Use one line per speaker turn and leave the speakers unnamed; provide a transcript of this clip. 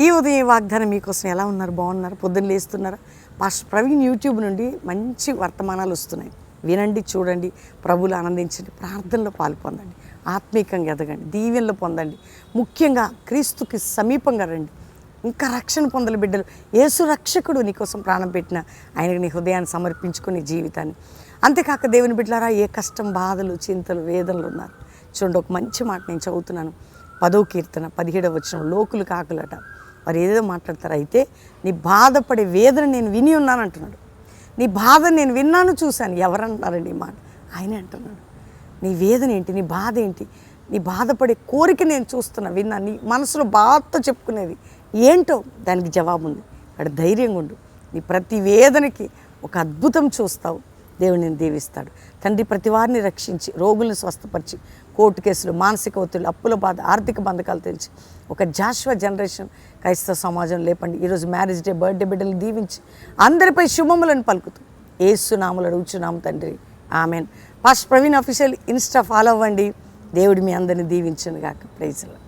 ఈ ఉదయం ఈ వాగ్దానం మీకోసం ఎలా ఉన్నారు? బాగున్నారు? పొద్దున్న లేస్తున్నారా? పాస్టర్ ప్రవీణ్ యూట్యూబ్ నుండి మంచి వర్తమానాలు వస్తున్నాయి. వినండి, చూడండి, ప్రభువులు ఆనందించండి, ప్రార్థనలో పాల్పొందండి, ఆత్మీకంగా ఎదగండి, దీవెనలు పొందండి. ముఖ్యంగా క్రీస్తుకి సమీపంగా రండి. ఇంకా రక్షణ పొందల బిడ్డలు, యేసు రక్షకుడు నీకోసం ప్రాణం పెట్టిన ఆయనకు నీ హృదయాన్ని సమర్పించుకుని జీవితాన్ని. అంతేకాక దేవుని బిడ్డలారా, ఏ కష్టం, బాధలు, చింతలు, వేదనలు ఉన్నారు చూడండి. ఒక మంచి మాట నేను చదువుతున్నాను. 10వ కీర్తన 17వ వచనం. లోకులు కాకులట వారు ఏదో మాట్లాడతారు, అయితే నీ బాధపడే వేదన నేను విని ఉన్నాను అంటున్నాడు. నీ బాధ నేను విన్నాను, చూశాను. ఎవరన్నారండి ఈ మాట? ఆయనే అంటున్నాడు. నీ వేదన ఏంటి? నీ బాధ ఏంటి? నీ బాధపడే కోరిక నేను చూస్తున్నా, విన్నా. నీ మనసులో బాధతో చెప్పుకునేది ఏంటో దానికి జవాబు ఉంది. అక్కడ ధైర్యంగా ఉండు. నీ ప్రతి వేదనకి ఒక అద్భుతం చూస్తావు. దేవుడు నేను దీవిస్తాడు. తండ్రి, ప్రతి వారిని రక్షించి, రోగులను స్వస్థపరిచి, కోర్టు కేసులు, మానసిక ఒత్తిళ్ళు, అప్పుల బాధ, ఆర్థిక బంధకాలు తెలిసి ఒక జాషువా జనరేషన్ క్రైస్తవ సమాజం లేపండి. ఈరోజు మ్యారేజ్ డే, బర్త్డే బిడ్డలు దీవించి అందరిపై శుభములను పలుకుతూ యేసు నామములో అడుగుచున్నాము తండ్రి, amen. Pastor Praveen official insta follow అవ్వండి. దేవుడు మీ అందరిని దీవించును గాక. Praise lord.